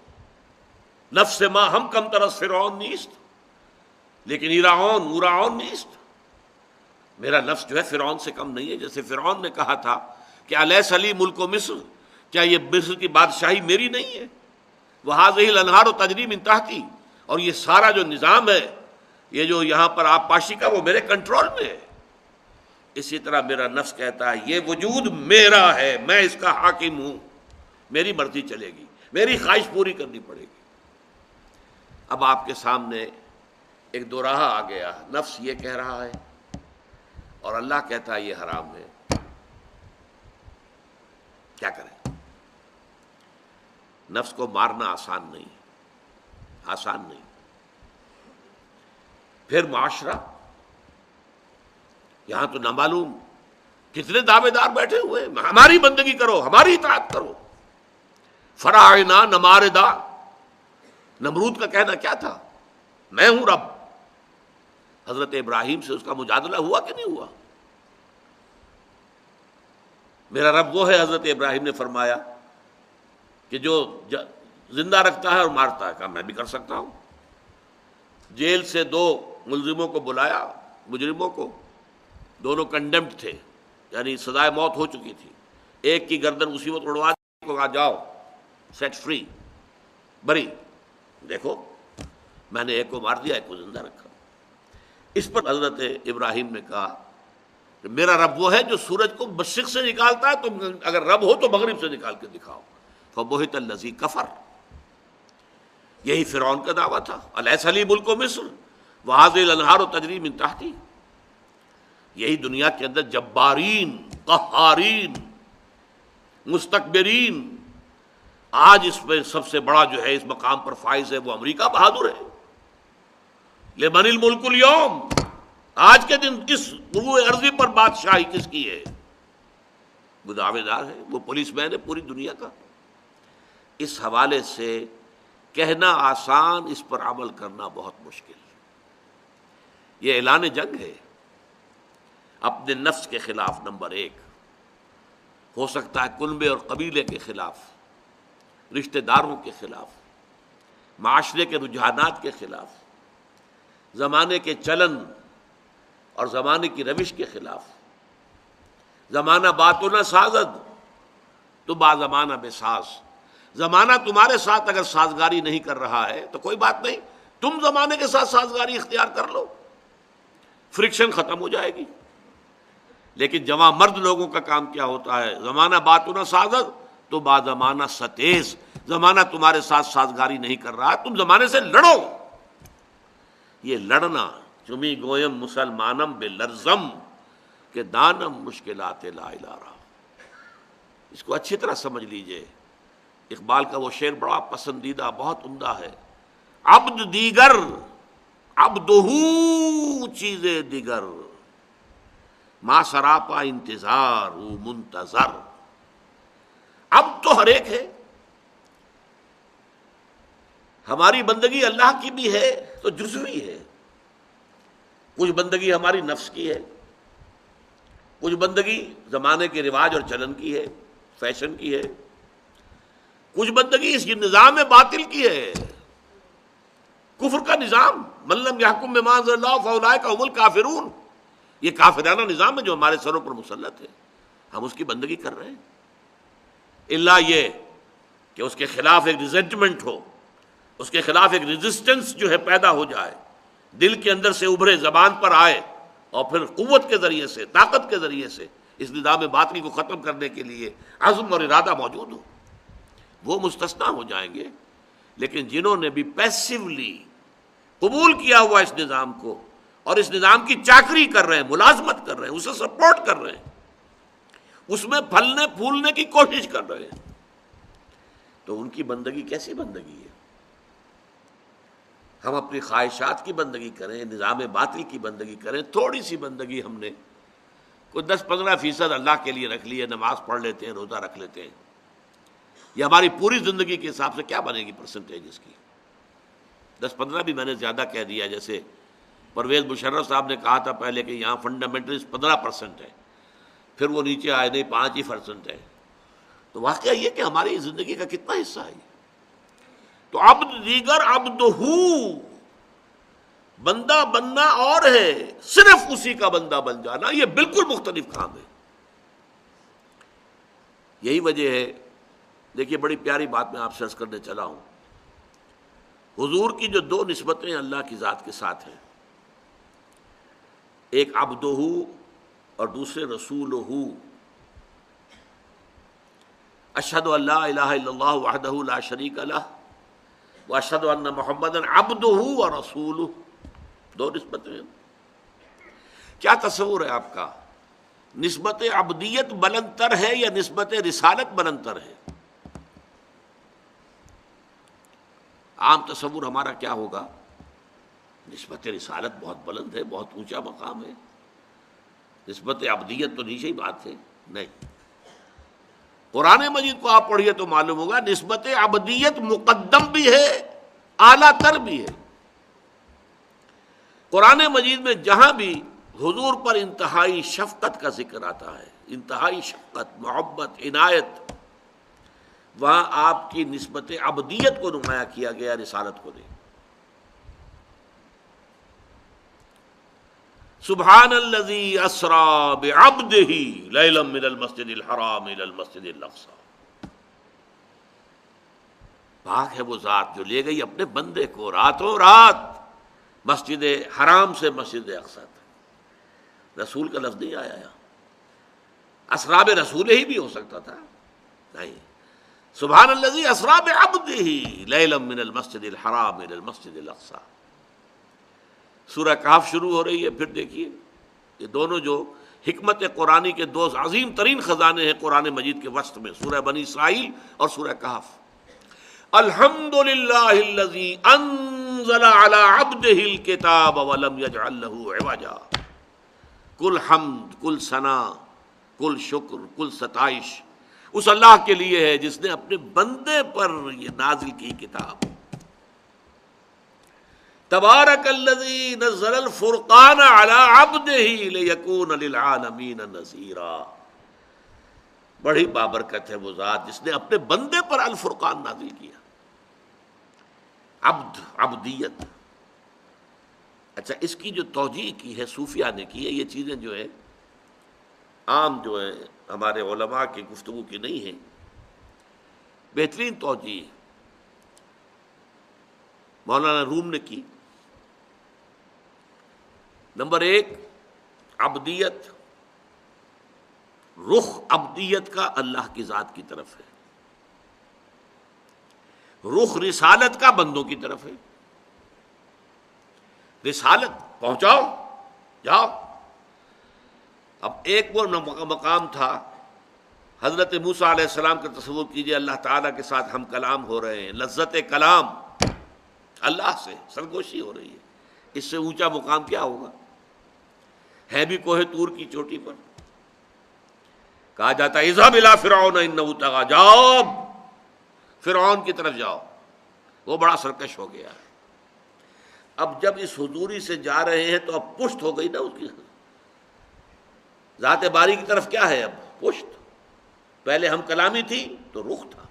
نفس ما ہم کم ترس فرعون نیست لیکن ایراون نیست، میرا نفس جو ہے فرعون سے کم نہیں ہے۔ جیسے فرعون نے کہا تھا کہ الیس لی ملک مصر، کیا یہ مصر کی بادشاہی میری نہیں ہے، وہذہ الانہار تجری من تحتی، اور یہ سارا جو نظام ہے، یہ جو یہاں پر آبپاشی کا، وہ میرے کنٹرول میں ہے۔ اسی طرح میرا نفس کہتا ہے یہ وجود میرا ہے، میں اس کا حاکم ہوں، میری مرضی چلے گی، میری خواہش پوری کرنی پڑے گی۔ اب آپ کے سامنے ایک دو راہ آ گیا، نفس یہ کہہ رہا ہے اور اللہ کہتا ہے یہ حرام ہے، کیا کریں؟ نفس کو مارنا آسان نہیں، آسان نہیں۔ پھر معاشرہ، یہاں تو نامعلوم کتنے دعوے دار بیٹھے ہوئے، ہماری بندگی کرو، ہماری اطاعت کرو، فراعنا نماردا، نمرود کا کہنا کیا تھا، میں ہوں رب۔ حضرت ابراہیم سے اس کا مجادلہ ہوا کہ نہیں ہوا؟ میرا رب وہ ہے، حضرت ابراہیم نے فرمایا کہ جو زندہ رکھتا ہے اور مارتا ہے، کہا میں بھی کر سکتا ہوں۔ جیل سے 2 ملزموں کو بلایا، مجرموں کو، دونوں کنڈیمڈ تھے، یعنی سزائے موت ہو چکی تھی، ایک کی گردن اسی وقت اڑوا دی، کہا جاؤ سیٹ فری، بری، دیکھو میں نے ایک کو مار دیا، ایک کو زندہ رکھا۔ اس پر حضرت ابراہیم نے کہا کہ میرا رب وہ ہے جو سورج کو مشرق سے نکالتا ہے، تم اگر رب ہو تو مغرب سے نکال کے دکھاؤ۔ فبہت الذی کفر، یہی فرعون کا دعویٰ تھا، الیس لی ملک مصر وہذہ الانہار تجری من تحتی۔ یہی دنیا کے اندر جبارین، قہارین، مستکبرین، آج اس میں سب سے بڑا جو ہے اس مقام پر فائز ہے وہ امریکہ بہادر ہے۔ لمن الملک اليوم، آج کے دن اس روئے ارضی پر بادشاہی کس کی ہے؟ وہ دعوے دار ہے، وہ پولیس مین ہے پوری دنیا کا۔ اس حوالے سے کہنا آسان، اس پر عمل کرنا بہت مشکل۔ یہ اعلان جنگ ہے اپنے نفس کے خلاف، نمبر 1 ہو سکتا ہے کنبے اور قبیلے کے خلاف، رشتہ داروں کے خلاف، معاشرے کے رجحانات کے خلاف، زمانے کے چلن اور زمانے کی روش کے خلاف۔ زمانہ باتوں نہ سازد تو با زمانہ بے ساز، زمانہ تمہارے ساتھ اگر سازگاری نہیں کر رہا ہے تو کوئی بات نہیں، تم زمانے کے ساتھ سازگاری اختیار کر لو، فرکشن ختم ہو جائے گی۔ لیکن جوان مرد لوگوں کا کام کیا ہوتا ہے، زمانہ باتوں نہ سازد تو با زمانہ ستیز، زمانہ تمہارے ساتھ سازگاری نہیں کر رہا، تم زمانے سے لڑو۔ یہ لڑنا چمی گویم مسلمانم بے لرزم کہ دانم مشکلات لا الہ رہا، اس کو اچھی طرح سمجھ لیجئے۔ اقبال کا وہ شعر بڑا پسندیدہ، بہت عمدہ ہے، عبد دیگر عبدہو چیز دیگر، ما سراپا انتظار او منتظر۔ اب تو ہر ایک ہے، ہماری بندگی اللہ کی بھی ہے تو جزوی ہے، کچھ بندگی ہماری نفس کی ہے، کچھ بندگی زمانے کے رواج اور چلن کی ہے، فیشن کی ہے، کچھ بندگی اس نظام باطل کی ہے، کفر کا نظام، من لم یحکم بما انزل اللہ فاولئک هم الکافرون، یہ کافرانہ نظام ہے جو ہمارے سروں پر مسلط ہے، ہم اس کی بندگی کر رہے ہیں، الا یہ کہ اس کے خلاف ایک ریزنٹمنٹ ہو، اس کے خلاف ایک ریزسٹنس جو ہے پیدا ہو جائے، دل کے اندر سے ابھرے، زبان پر آئے، اور پھر قوت کے ذریعے سے، طاقت کے ذریعے سے اس نظام باطل کو ختم کرنے کے لیے عزم اور ارادہ موجود ہو، وہ مستثنا ہو جائیں گے۔ لیکن جنہوں نے بھی پیسیولی قبول کیا ہوا اس نظام کو اور اس نظام کی چاکری کر رہے ہیں، ملازمت کر رہے ہیں، اسے سپورٹ کر رہے ہیں، اس میں پھلنے پھولنے کی کوشش کر رہے ہیں، تو ان کی بندگی کیسی بندگی ہے؟ ہم اپنی خواہشات کی بندگی کریں، نظام باطل کی بندگی کریں، تھوڑی سی بندگی ہم نے کوئی 10-15% اللہ کے لیے رکھ لی ہے، نماز پڑھ لیتے ہیں، روزہ رکھ لیتے ہیں، یہ ہماری پوری زندگی کے حساب سے کیا بنے گی پرسنٹیج اس کی؟ 10-15 بھی میں نے زیادہ کہہ دیا، جیسے پرویز مشرف صاحب نے کہا تھا پہلے کہ یہاں فنڈامنٹلسٹ 15% ہے، پھر وہ نیچے آئے نہیں 5% ہے، تو واقعہ یہ کہ ہماری زندگی کا کتنا حصہ ہے۔ تو عبد دیگر عبدہو، بندہ بننا اور ہے، صرف اسی کا بندہ بن جانا یہ بالکل مختلف کام ہے۔ یہی وجہ ہے، دیکھیے بڑی پیاری بات میں آپ سے عرض کرنے چلا ہوں، حضور کی جو 2 نسبتیں اللہ کی ذات کے ساتھ ہیں، ایک عبدہو اور دوسرے رسولہو، اشہد ان لا الہ الا اللہ وحدہ لا شریک لہ واشہد ان محمدا عبدہ ورسولہ، 2 نسبتیں ہیں۔ کیا تصور ہے آپ کا؟ نسبت عبدیت بلند تر ہے یا نسبت رسالت بلند تر ہے؟ عام تصور ہمارا کیا ہوگا؟ نسبت رسالت بہت بلند ہے، بہت اونچا مقام ہے، نسبت عبدیت تو نیچے ہی بات ہے۔ نہیں، قرآن مجید کو آپ پڑھیے تو معلوم ہوگا نسبت عبدیت مقدم بھی ہے، اعلیٰ تر بھی ہے۔ قرآن مجید میں جہاں بھی حضور پر انتہائی شفقت کا ذکر آتا ہے، انتہائی شفقت، محبت، عنایت، وہاں آپ کی نسبت عبدیت کو نمایاں کیا گیا، رسالت کو نہیں۔ سبحان الذی اسری بعبدہ لیلا من المسجد الحرام الی المسجد الاقصی، پاک ہے وہ ذات جو لے گئی اپنے بندے کو راتوں رات مسجد حرام سے مسجد اقصی تک۔ رسول کا لفظ نہیں آیا یہاں، اسریٰ برسول ہی بھی ہو سکتا تھا، نہیں، سبحان الذی اسری بعبدہ لیلا من المسجد الحرام الی المسجد الاقصی۔ سورہ کہف شروع ہو رہی ہے، پھر دیکھیے یہ دونوں جو حکمت قرآنی کے 2 عظیم ترین خزانے ہیں قرآن مجید کے وسط میں، سورہ بنی اسرائیل اور سورہ کہف۔ الحمد للہ الذی انزل علی عبدہ الکتاب ولم یجعل لہ عوجا، کل حمد، کل ثنا، کل شکر، کل ستائش اس اللہ کے لیے ہے جس نے اپنے بندے پر یہ نازل کی کتاب۔ تبارک الذی نزل الفرقان علی عبدہ لیکون للعالمین نذیرا، بڑی بابرکت ہے وہ ذات جس نے اپنے بندے پر الفرقان نازل کیا۔ عبد، عبدیت، اچھا اس کی جو توجیہ کی ہے صوفیہ نے کی ہے، یہ چیزیں جو ہے عام جو ہیں ہمارے علماء کی گفتگو کی نہیں ہیں، بہترین توجیہ مولانا روم نے کی۔ نمبر 1، عبدیت، رخ عبدیت کا اللہ کی ذات کی طرف ہے، رخ رسالت کا بندوں کی طرف ہے، رسالت پہنچاؤ، جاؤ۔ اب ایک وہ مقام تھا، حضرت موسیٰ علیہ السلام کا تصور کیجئے، اللہ تعالیٰ کے ساتھ ہم کلام ہو رہے ہیں، لذت کلام، اللہ سے سرگوشی ہو رہی ہے، اس سے اونچا مقام کیا ہوگا؟ ہے بھی کوہ طور کی چوٹی پر، کہا جاتا ہے اذهب الى فرعون انه طغى، جاؤ فرعون کی طرف جاؤ، وہ بڑا سرکش ہو گیا ہے۔ اب جب اس حضوری سے جا رہے ہیں تو اب پشت ہو گئی نا اس کی، ذات باری کی طرف کیا ہے اب؟ پشت۔ پہلے ہم کلامی تھی تو رخ تھا،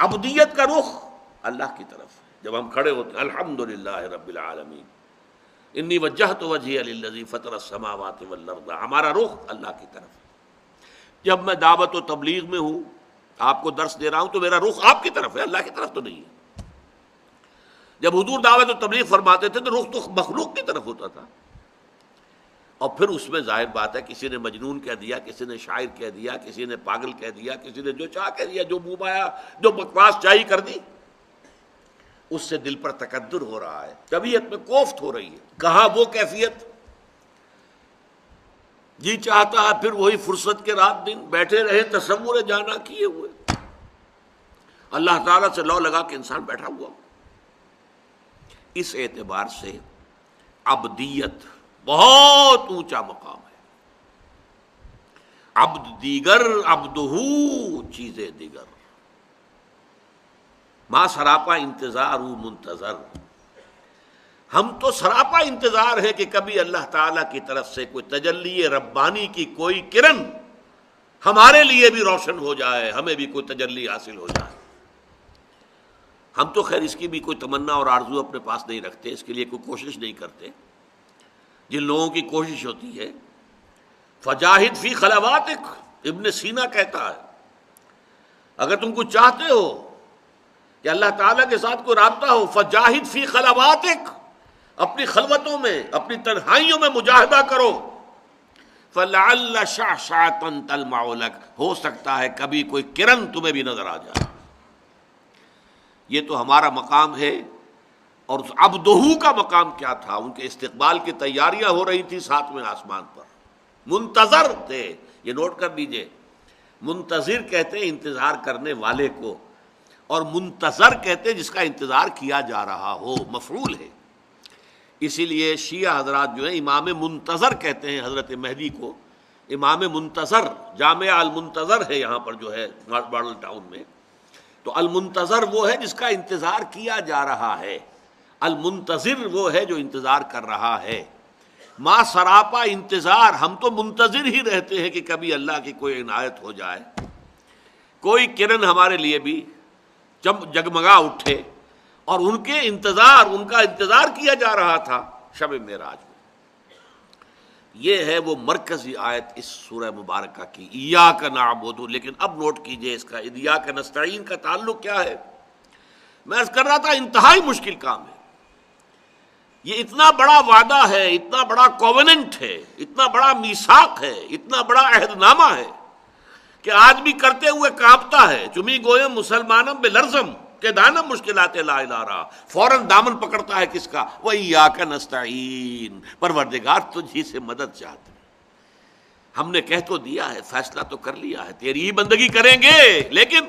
عبدیت کا رخ اللہ کی طرف ہے۔ جب ہم کھڑے ہوتے ہیں الحمدللہ رب العالمین انی وجہت وجہی للذی فطر السماوات والارض، ہمارا رخ اللہ کی طرف ہے۔ جب میں دعوت و تبلیغ میں ہوں، آپ کو درس دے رہا ہوں، تو میرا رخ آپ کی طرف ہے، اللہ کی طرف تو نہیں ہے۔ جب حضور دعوت و تبلیغ فرماتے تھے تو رخ تو مخلوق کی طرف ہوتا تھا، اور پھر اس میں ظاہر بات ہے کسی نے مجنون کہہ دیا، کسی نے شاعر کہہ دیا، کسی نے پاگل کہہ دیا، کسی نے جو چاہ کہہ دیا، جو منہ آیا جو بکواس چاہی کر دی، اس سے دل پر تکدر ہو رہا ہے، طبیعت میں کوفت ہو رہی ہے۔ کہاں وہ کیفیت؟ جی چاہتا ہے پھر وہی فرصت کے رات دن بیٹھے رہے تصور جانا کیے ہوئے، اللہ تعالیٰ سے لو لگا کے انسان بیٹھا ہوا۔ اس اعتبار سے عبدیت بہت اونچا مقام ہے، عبد دیگر عبدہو چیزیں دیگر، ما سراپا انتظار منتظر، ہم تو سراپا انتظار ہے کہ کبھی اللہ تعالیٰ کی طرف سے کوئی تجلی ربانی کی کوئی کرن ہمارے لیے بھی روشن ہو جائے، ہمیں بھی کوئی تجلی حاصل ہو جائے۔ ہم تو خیر اس کی بھی کوئی تمنا اور آرزو اپنے پاس نہیں رکھتے، اس کے لیے کوئی کوشش نہیں کرتے۔ جن لوگوں کی کوشش ہوتی ہے، فجاہد فی خلواتک، ابن سینا کہتا ہے اگر تم کو چاہتے ہو کہ اللہ تعالیٰ کے ساتھ کوئی رابطہ ہو، فجاہد فی خلواتک، اپنی خلوتوں میں، اپنی تنہائیوں میں مجاہدہ کرو، فلعل شعشعۃ تلمع لک، ہو سکتا ہے کبھی کوئی کرن تمہیں بھی نظر آ جائے۔ یہ تو ہمارا مقام ہے۔ اور اس عبدہو کا مقام کیا تھا؟ ان کے استقبال کی تیاریاں ہو رہی تھی ساتویں آسمان پر، منتظر تھے۔ یہ نوٹ کر لیجئے، منتظر کہتے ہیں انتظار کرنے والے کو، اور منتظر کہتے ہیں جس کا انتظار کیا جا رہا ہو، مفعول ہے۔ اسی لیے شیعہ حضرات جو ہیں امام منتظر کہتے ہیں حضرت مہدی کو، امام منتظر، جامعہ المنتظر ہے یہاں پر جو ہے ماڈل ٹاؤن میں، تو المنتظر وہ ہے جس کا انتظار کیا جا رہا ہے، المنتظر وہ ہے جو انتظار کر رہا ہے۔ ما سراپا انتظار، ہم تو منتظر ہی رہتے ہیں کہ کبھی اللہ کی کوئی عنایت ہو جائے، کوئی کرن ہمارے لیے بھی جگمگا اٹھے، اور ان کا انتظار کیا جا رہا تھا شب معراج میں۔ یہ ہے وہ مرکزی آیت اس سورہ مبارکہ کی، ایاک نعبد۔ لیکن اب نوٹ کیجئے اس کا ایاک نستعین کا تعلق کیا ہے۔ میں عرض کر رہا تھا انتہائی مشکل کام ہے، یہ اتنا بڑا وعدہ ہے، اتنا بڑا کووننٹ ہے، اتنا بڑا میثاق ہے، اتنا بڑا عہد نامہ ہے کہ آدمی کرتے ہوئے کانپتا ہے۔ چمی گویم مسلمانم بلرزم کہ دانم مشکلات لا الہ رہا، فوراً دامن پکڑتا ہے کس کا؟ وَإِيَّاكَ نَسْتَعِينُ، پروردگار تجھی سے مدد چاہتے ہیں۔ ہم نے کہہ تو دیا ہے، فیصلہ تو کر لیا ہے، تیری ہی بندگی کریں گے، لیکن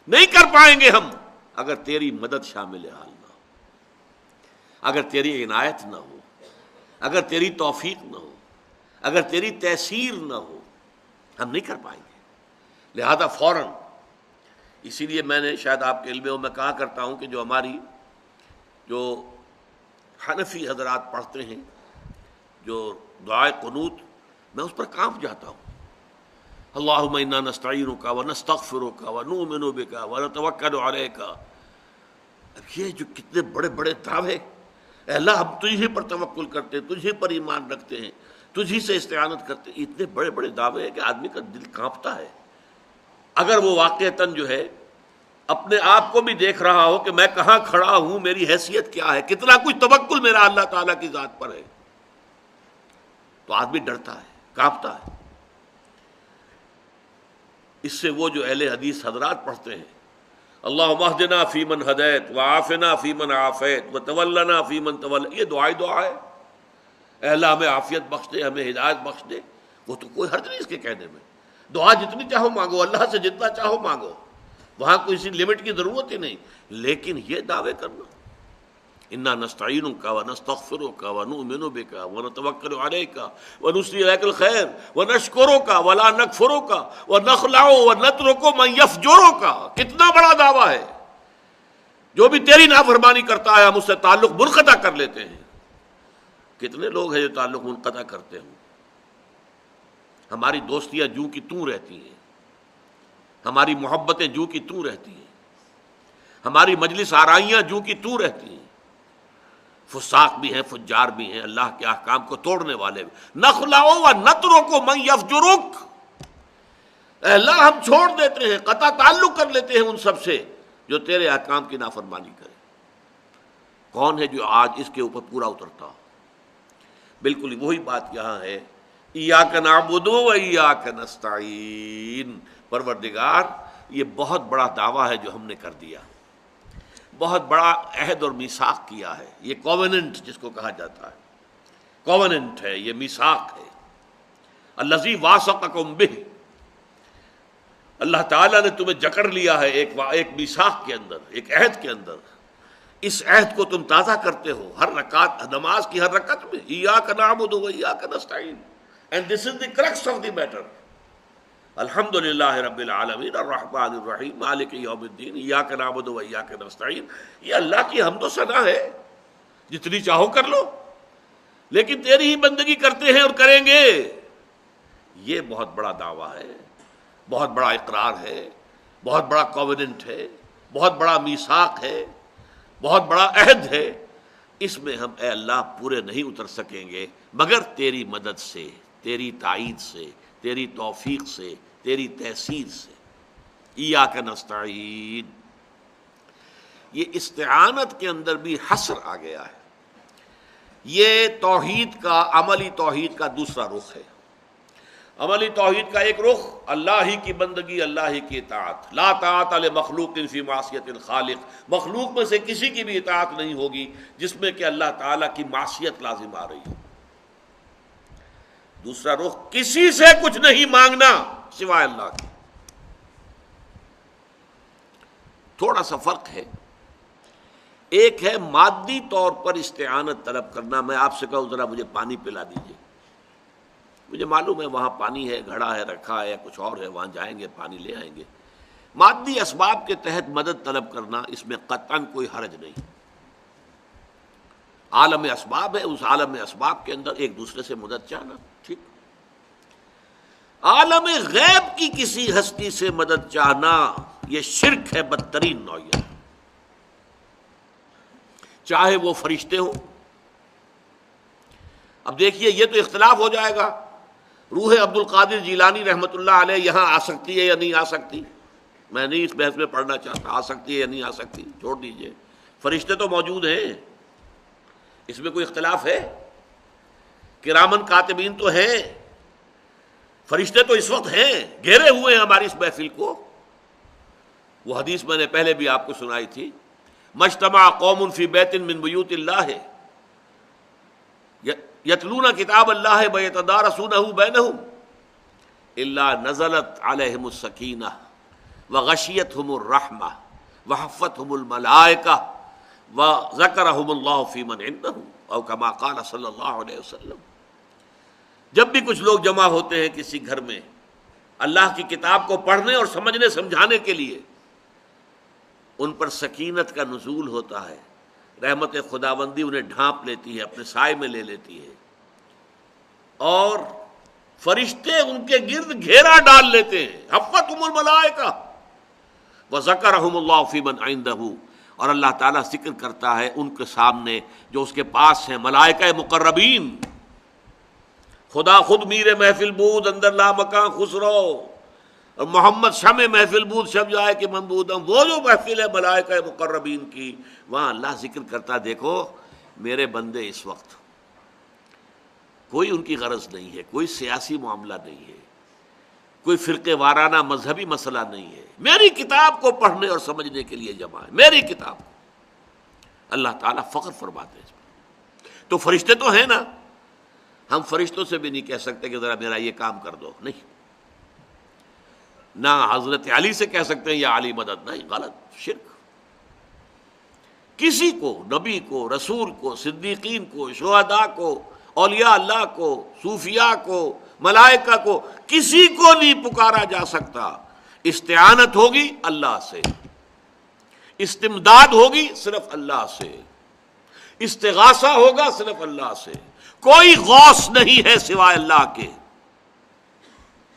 نہیں کر پائیں گے ہم اگر تیری مدد شامل حال نہ ہو، اگر تیری عنایت نہ ہو، اگر تیری توفیق نہ ہو، اگر تیری تیسیر نہ ہو، ہم نہیں کر پائیں گے۔ لہذا فوراً، اسی لیے میں نے شاید آپ کے علم میں کہا کرتا ہوں کہ جو حنفی حضرات پڑھتے ہیں جو دعائے قنوت، میں اس پر کانپ جاتا ہوں۔ اللہم انا نستعینک ونستغفرک ونؤمن بک ونتوکل علیک۔ اب یہ جو کتنے بڑے بڑے دعوے، اے اللہ ہم تجھی پر توکل کرتے ہیں، تجھی پر ایمان رکھتے ہیں، تجھی سے استعانت کرتے ہیں، اتنے بڑے بڑے دعوے ہیں کہ آدمی کا دل کانپتا ہے۔ اگر وہ واقعتاً جو ہے اپنے آپ کو بھی دیکھ رہا ہو کہ میں کہاں کھڑا ہوں، میری حیثیت کیا ہے، کتنا کچھ توکل میرا اللہ تعالیٰ کی ذات پر ہے، تو آدمی ڈرتا ہے، کانپتا ہے۔ اس سے وہ جو اہل حدیث حضرات پڑھتے ہیں اللہم اہدنا فیمن ہدیت وعافنا فیمن عافیت وتولنا فیمن تولیت، یہ دعا ہے، اے اللہ ہمیں عافیت بخش دے، ہمیں ہدایت بخش دے۔ وہ تو کوئی حرج نہیں اس کے کہنے میں، دعا جتنی چاہو مانگو، اللہ سے جتنا چاہو مانگو، وہاں کوئی سی لمٹ کی ضرورت ہی نہیں، لیکن یہ دعوے کرنا انا نستعینک ونستغفرک ونؤمن بک ونتوکل علیک ونثنی علیک الخیر ونشکرک ولا نکفرک ونخلع ونترک من یفجرک، کتنا بڑا دعویٰ ہے۔ جو بھی تیری نافرمانی کرتا ہے ہم اس سے تعلق منقطع کر لیتے ہیں۔ کتنے لوگ ہیں جو تعلق منقطع کرتے ہیں؟ ہماری دوستیاں جوں کی توں رہتی ہیں، ہماری محبتیں جوں کی توں رہتی ہیں، ہماری مجلس آرائیاں جوں کی توں رہتی ہیں۔ فساق بھی ہیں، فجار بھی ہیں، اللہ کے احکام کو توڑنے والے بھی۔ نخلع و نترک من یفجرک، اے اللہ ہم چھوڑ دیتے ہیں، قطع تعلق کر لیتے ہیں ان سب سے جو تیرے احکام کی نافرمانی کرے۔ کون ہے جو آج اس کے اوپر پورا اترتا ہو؟ بالکل وہی بات یہاں ہے، ایاک نعبد و ایاک نستعین۔ پروردگار یہ بہت بڑا دعویٰ ہے جو ہم نے کر دیا، بہت بڑا عہد اور میثاق کیا ہے۔ یہ کووننٹ جس کو کہا جاتا ہے، کووننٹ ہے، یہ میثاق ہے۔ الذی واثقکم بہ، اللہ تعالیٰ نے تمہیں جکڑ لیا ہے ایک میثاق کے اندر، ایک عہد کے اندر۔ اس عہد کو تم تازہ کرتے ہو ہر رکعت، نماز کی ہر رکعت میں، ایاک نعبد و ایاک نستعین، and this is the crux of the matter. الحمد للہ رب العالمین الرحمن الرحیم مالک یوم الدین ایاک نعبد و ایاک نستعین، یہ اللہ کی حمد و ثنا ہے، جتنی چاہو کر لو، لیکن تیری ہی بندگی کرتے ہیں اور کریں گے۔ یہ بہت بڑا دعویٰ ہے، بہت بڑا اقرار ہے، بہت بڑا کووننٹ ہے، بہت بڑا میثاق ہے، بہت بڑا عہد ہے۔ اس میں ہم اے اللہ پورے نہیں اتر سکیں گے مگر تیری مدد سے، تیری تائید سے، تیری توفیق سے، تیری تحصیل سے۔ ایاک نستعین، یہ استعانت کے اندر بھی حصر آ گیا ہے۔ یہ توحید کا، عملی توحید کا دوسرا رخ ہے۔ عملی توحید کا ایک رخ اللہ ہی کی بندگی، اللہ ہی کی اطاعت۔ لا طاعت لمخلوق فی معصیت الخالق، مخلوق میں سے کسی کی بھی اطاعت نہیں ہوگی جس میں کہ اللہ تعالیٰ کی معصیت لازم آ رہی ہو۔ دوسرا رخ، کسی سے کچھ نہیں مانگنا سوائے اللہ کے۔ تھوڑا سا فرق ہے، ایک ہے مادی طور پر استعانت طلب کرنا، میں آپ سے کہوں ذرا مجھے پانی پلا دیجیے، مجھے معلوم ہے وہاں پانی ہے، گھڑا ہے، رکھا ہے، کچھ اور ہے، وہاں جائیں گے پانی لے آئیں گے۔ مادی اسباب کے تحت مدد طلب کرنا، اس میں قطعاً کوئی حرج نہیں۔ عالم اسباب ہے، اس عالم اسباب کے اندر ایک دوسرے سے مدد چاہنا ٹھیک۔ عالم غیب کی کسی ہستی سے مدد چاہنا یہ شرک ہے، بدترین نوعیت، چاہے وہ فرشتے ہوں۔ اب دیکھیے یہ تو اختلاف ہو جائے گا، روح عبد القادر جیلانی رحمۃ اللہ علیہ یہاں آ سکتی ہے یا نہیں آ سکتی، میں نہیں اس بحث میں پڑھنا چاہتا، آ سکتی ہے یا نہیں آ سکتی، چھوڑ دیجئے۔ فرشتے تو موجود ہیں، اس میں کوئی اختلاف ہے؟ کرامن کاتبین تو ہیں، فرشتے تو اس وقت ہیں، گھیرے ہوئے ہیں ہماری اس محفل کو۔ وہ حدیث میں نے پہلے بھی آپ کو سنائی تھی، مجتمع قوم فی بیت من بیوت اللہ یتلون کتاب اللہ ویتدارسونہ بینہم الا نزلت علیہم السکینہ وغشیتہم الرحمہ وحفتہم الملائکہ وذکرہم اللہ فی من عندہ او کما قال صلی اللہ علیہ وسلم۔ جب بھی کچھ لوگ جمع ہوتے ہیں کسی گھر میں اللہ کی کتاب کو پڑھنے اور سمجھنے سمجھانے کے لیے، ان پر سکینت کا نزول ہوتا ہے، رحمت خداوندی انہیں ڈھانپ لیتی ہے، اپنے سائے میں لے لیتی ہے، اور فرشتے ان کے گرد گھیرا ڈال لیتے ہیں، حفتہم الملائکہ وذکرہم اللہ فی من عندہ، اور اللہ تعالیٰ ذکر کرتا ہے ان کے سامنے جو اس کے پاس ہیں، ملائکہ مقربین۔ خدا خود میر محفل بود اندر لا مکان خسرو، اور محمد شمع محفل بود شب جائے کہ منبودم، وہ جو محفل ہے ملائکہ مقربین کی، وہاں اللہ ذکر کرتا، دیکھو میرے بندے اس وقت کوئی ان کی غرض نہیں ہے، کوئی سیاسی معاملہ نہیں ہے، کوئی فرقے وارانہ مذہبی مسئلہ نہیں ہے، میری کتاب کو پڑھنے اور سمجھنے کے لیے جمع ہے، میری کتاب کو۔ اللہ تعالیٰ فخر فرماتے ہیں اس پر۔ تو فرشتے تو ہیں نا، ہم فرشتوں سے بھی نہیں کہہ سکتے کہ ذرا میرا یہ کام کر دو، نہیں۔ نہ حضرت علی سے کہہ سکتے ہیں یا علی مدد، نہیں، غلط، شرک۔ کسی کو، نبی کو، رسول کو، صدیقین کو، شہداء کو، اولیاء اللہ کو، صوفیاء کو، ملائکہ کو، کسی کو نہیں پکارا جا سکتا۔ استعانت ہوگی اللہ سے، استمداد ہوگی صرف اللہ سے، استغاثہ ہوگا صرف اللہ سے۔ کوئی غوث نہیں ہے سوائے اللہ کے،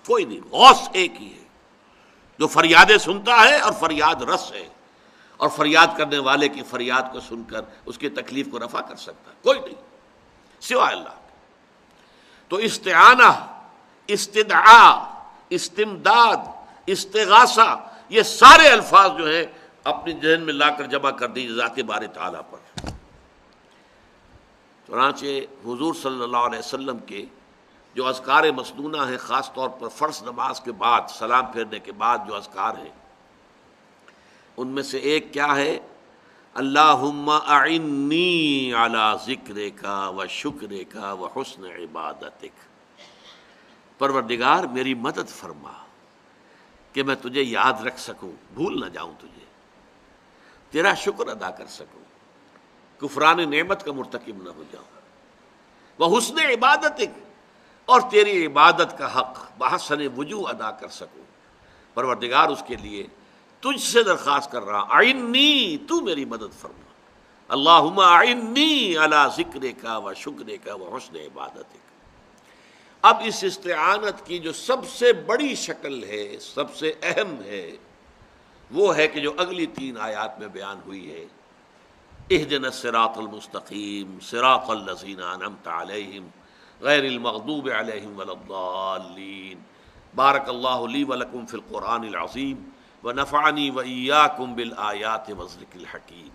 کوئی نہیں، غوث ایک ہی ہے جو فریادیں سنتا ہے اور فریاد رس ہے، اور فریاد کرنے والے کی فریاد کو سن کر اس کی تکلیف کو رفع کر سکتا ہے، کوئی نہیں سوائے اللہ کے۔ تو استعانہ، استدعاء، استمداد، استغاثہ، یہ سارے الفاظ جو ہیں اپنی ذہن میں لا کر جمع کر دیجیے ذات بارے تعالیٰ پر۔ چنانچہ حضور صلی اللہ علیہ وسلم کے جو اذکار مسنونہ ہیں، خاص طور پر فرض نماز کے بعد، سلام پھیرنے کے بعد جو اذکار ہیں، ان میں سے ایک کیا ہے؟ اللہم اعنی علی ذکرک و شکرک و حسن عبادتک۔ پروردگار میری مدد فرما کہ میں تجھے یاد رکھ سکوں، بھول نہ جاؤں تجھے، تیرا شکر ادا کر سکوں، کفران نعمت کا مرتکب نہ ہو جاؤں، وہ حسن عبادتک، اور تیری عبادت کا حق بحسن وجوہ ادا کر سکوں۔ پروردگار اس کے لیے تجھ سے درخواست کر رہا، اعنی، تو میری مدد فرما، اللہم اعنی علی ذکرک و شکرک و حسن عبادتک۔ اب اس استعانت کی جو سب سے بڑی شکل ہے، سب سے اہم ہے، وہ ہے کہ جو اگلی 3 آیات میں بیان ہوئی ہے، اہدنا الصراط المستقیم صراط الذین انعمت علیہم غیر المغضوب علیہم ولا الضالین۔ بارک اللہ لی ولکم فی القرآن العظیم ونفعنی وإیاکم بالآیات والذکر الحکیم۔